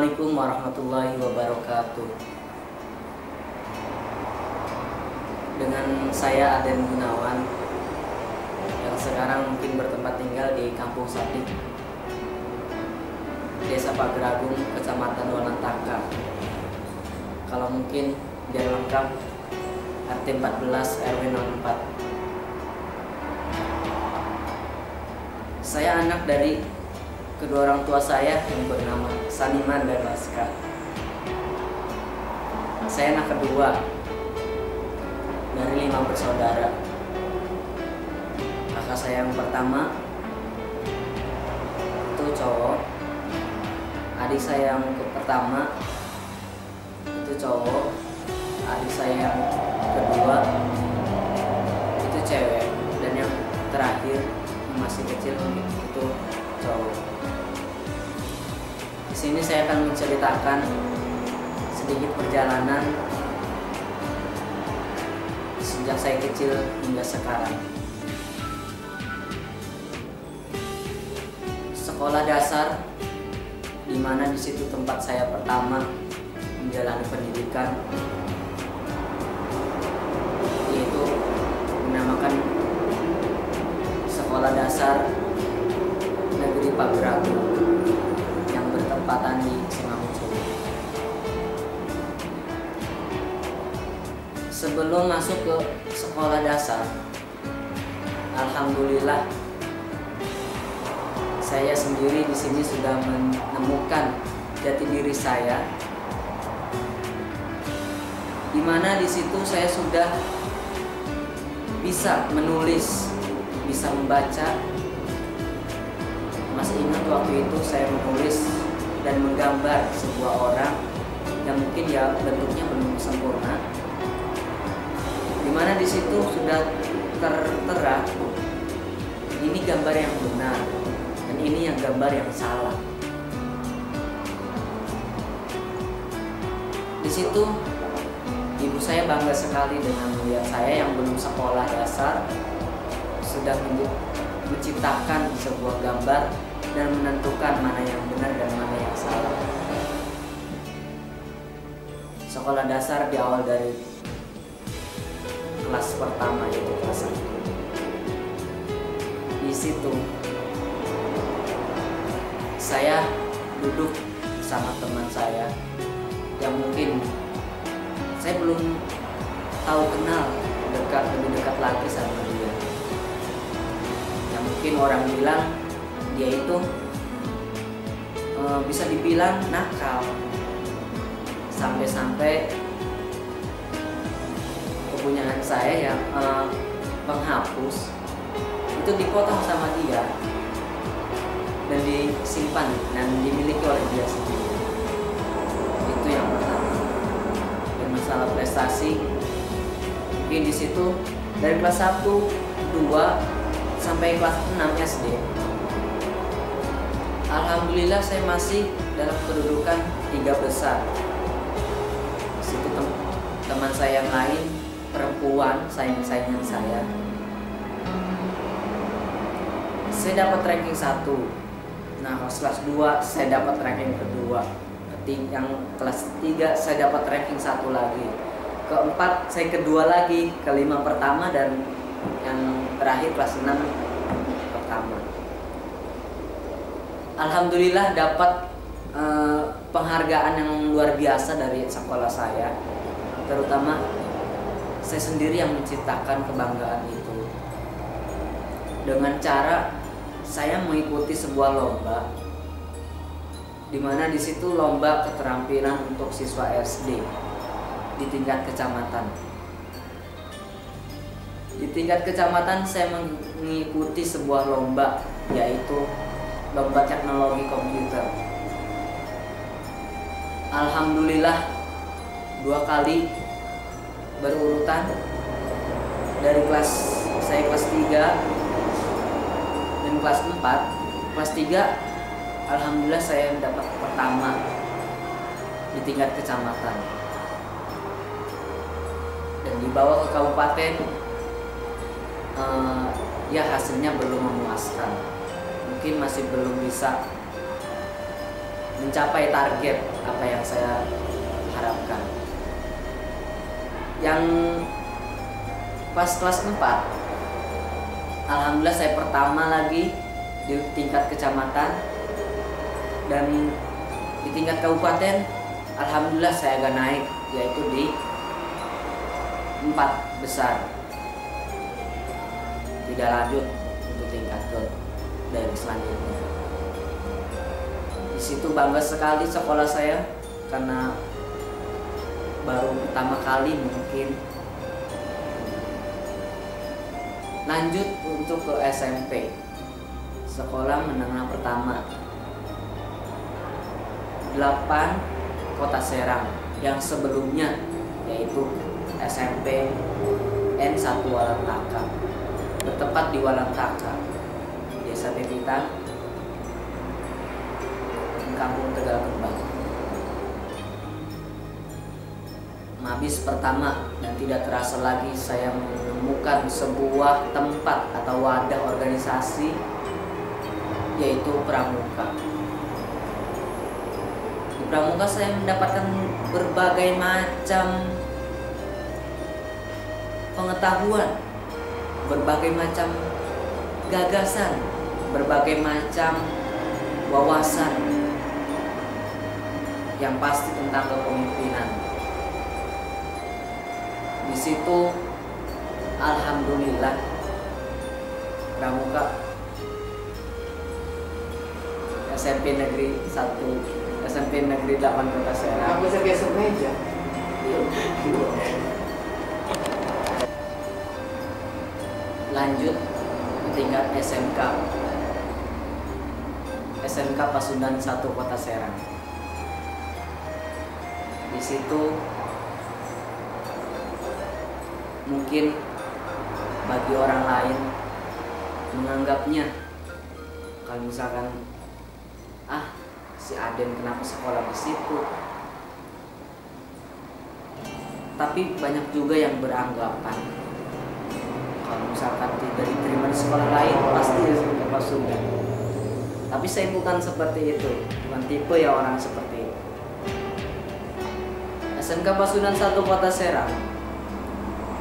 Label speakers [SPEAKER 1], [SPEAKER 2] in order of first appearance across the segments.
[SPEAKER 1] Assalamualaikum warahmatullahi wabarakatuh. Dengan saya Aden Gunawan yang sekarang mungkin bertempat tinggal di Kampung Sadik, Desa Pageragung, Kecamatan Walantaka. Kalau mungkin biar lengkap, RT 14 RW 04. Saya anak dari kedua orang tua saya yang bernama Saniman dan Laska. Saya anak kedua dari 5 bersaudara. Kakak saya yang pertama itu cowok, adik saya yang pertama itu cowok, adik saya yang kedua itu cewek, dan yang terakhir yang masih kecil itu cowok. Di sini saya akan menceritakan sedikit perjalanan sejak saya kecil hingga sekarang. Sekolah dasar, di mana di situ tempat saya pertama menjalani pendidikan, yaitu dinamakan Sekolah Dasar Negeri Pageragung yang bertempatan di Simalungun. Sebelum masuk ke sekolah dasar, alhamdulillah saya sendiri di sini sudah menemukan jati diri saya, di mana di situ saya sudah bisa menulis, bisa membaca. Masih ingat waktu itu saya menulis dan menggambar sebuah orang yang mungkin ya bentuknya belum sempurna, di mana di situ sudah tertera ini gambar yang benar dan ini yang gambar yang salah. Di situ ibu saya bangga sekali dengan melihat saya yang belum sekolah dasar sudah menciptakan sebuah gambar dan menentukan mana yang benar dan mana yang salah. Sekolah dasar diawal dari kelas pertama, yaitu kelas 1. Di situ saya duduk sama teman saya yang mungkin saya belum tahu kenal lebih dekat lagi sama dia. Yang mungkin orang bilang dia itu bisa dibilang nakal, sampai-sampai kepunyaan saya yang penghapus itu dipotong sama dia dan disimpan dan dimiliki oleh dia sendiri. Itu yang pertama. Dan masalah prestasi, mungkin di situ dari kelas 1, 2 sampai kelas 6 SD, alhamdulillah saya masih dalam kedudukan 3 besar. Di situ teman saya yang lain perempuan, saingan saya dapat ranking 1. Nah, kelas 2 saya dapat ranking kedua. Yang kelas 3 saya dapat ranking 1 lagi. Keempat saya kedua lagi, kelima pertama, dan yang terakhir kelas 6 pertama. Alhamdulillah dapat penghargaan yang luar biasa dari sekolah saya. Terutama saya sendiri yang menciptakan kebanggaan itu dengan cara saya mengikuti sebuah lomba, di mana di situ lomba keterampilan untuk siswa SD di tingkat kecamatan. Di tingkat kecamatan saya mengikuti sebuah lomba, yaitu lomba teknologi komputer. Alhamdulillah 2 kali berurutan, dari saya kelas 3 dan kelas 4. Kelas 3 alhamdulillah saya mendapat pertama di tingkat kecamatan, dan dibawa ke kabupaten. Ya hasilnya belum memuaskan, mungkin masih belum bisa mencapai target apa yang saya harapkan. Yang pas kelas 4, alhamdulillah saya pertama lagi di tingkat kecamatan, dan di tingkat kabupaten alhamdulillah saya agak naik, yaitu di 4 besar. Tidak lanjut untuk tingkat ke dari selanjutnya. Di situ bangga sekali sekolah saya karena baru pertama kali mungkin. Lanjut untuk ke SMP, sekolah menengah pertama 8 Kota Serang, yang sebelumnya yaitu SMP N1 Walang Taka, bertempat di Walang Taka, Desa Pepitang, Kampung Tegal Kembang. Mabis pertama, dan tidak terasa lagi saya menemukan sebuah tempat atau wadah organisasi, yaitu Pramuka. Di Pramuka saya mendapatkan berbagai macam pengetahuan, berbagai macam gagasan, berbagai macam wawasan, yang pasti tentang kepemimpinan. Di situ alhamdulillah Pramuka, SMP Negeri 1, SMP Negeri 8 Kota Serang.
[SPEAKER 2] Aku geser meja.
[SPEAKER 1] Lanjut ke tingkat SMK, SMK Pasundan 1 Kota Serang. Di situ mungkin bagi orang lain menganggapnya kalau misalkan si Aden kenapa sekolah di situ, tapi banyak juga yang beranggapan kalau misalkan tidak diterima di sekolah lain pasti SMK Pasundan. Tapi saya bukan seperti itu, bukan tipe ya orang seperti itu. SMK Pasundan 1 Kota Serang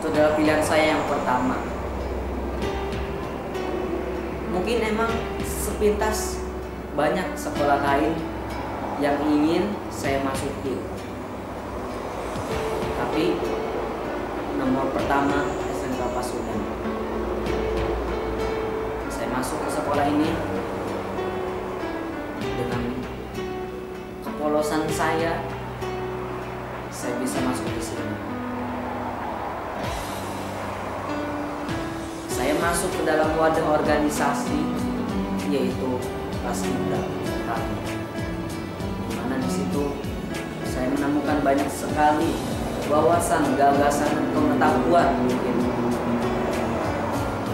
[SPEAKER 1] itu adalah pilihan saya yang pertama. Mungkin emang sepintas banyak sekolah lain yang ingin saya masuki, tapi nomor pertama SMK Pasundan. Saya masuk ke sekolah ini dengan kepolosan saya bisa masuk di sini. Saya masuk ke dalam wadah organisasi, yaitu Paskibra kami. Dimana di situ saya menemukan banyak sekali wawasan, gagasan, dan pengetahuan mungkin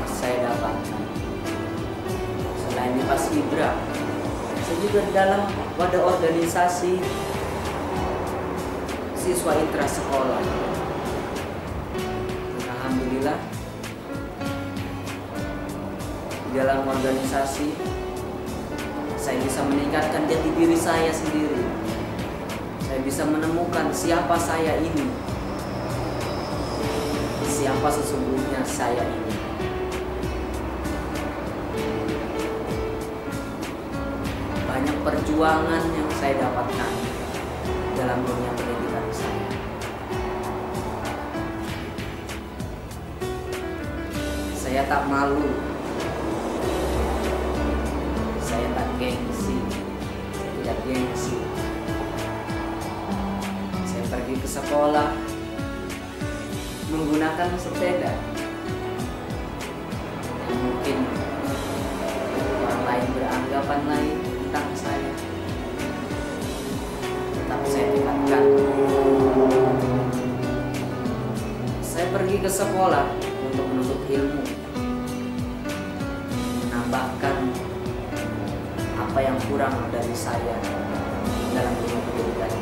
[SPEAKER 1] saya dapatkan. Selain di Paskibra, saya juga di dalam wadah organisasi siswa intrasekolah. Alhamdulillah di dalam organisasi saya bisa meningkatkan jati diri saya sendiri. Saya bisa menemukan siapa saya ini, siapa sesungguhnya saya ini. Banyak perjuangan yang saya dapatkan dalam dunia pendidikan saya. Saya tak malu, saya tak gengsi, saya tidak gengsi. Saya pergi ke sekolah menggunakan sepeda yang mungkin orang lain beranggapan lain tentang saya, tetapi saya tingkatkan. Saya pergi ke sekolah untuk menuntut ilmu, menambahkan apa yang kurang dari saya dalam dunia pendidikan.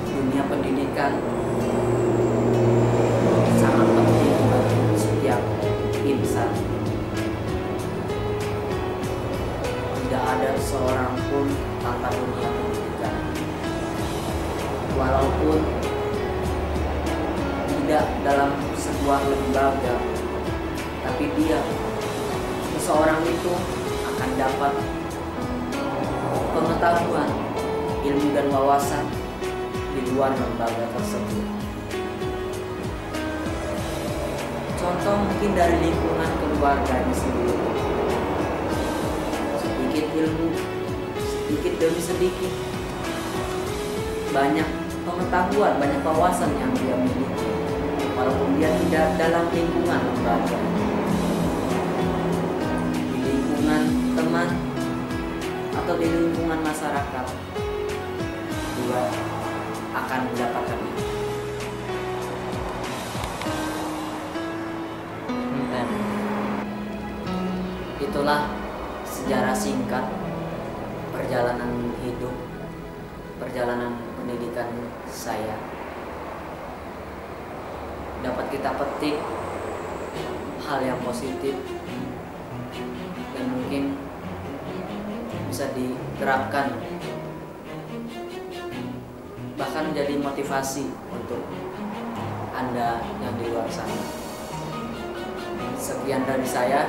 [SPEAKER 1] Dunia pendidikan sangat penting bagi setiap insan. ada seorang pun tanpa dunia pendidikan. Walaupun tidak dalam sebuah lembaga, tapi seseorang itu akan dapat pengetahuan, ilmu dan wawasan di luar lembaga tersebut. Contoh mungkin dari lingkungan keluarganya sendiri. Sedikit ilmu, sedikit demi sedikit, banyak pengetahuan, banyak wawasan yang dia miliki, walaupun dia tidak dalam lingkungan lembaga. Di lingkungan teman atau di lingkungan masyarakat, dia akan mendapatkan itu. Itulah sejarah singkat perjalanan hidup, perjalanan pendidikan saya. Dapat kita petik hal yang positif dan mungkin bisa diterapkan, bahkan menjadi motivasi untuk Anda yang di luar sana. Sekian dari saya.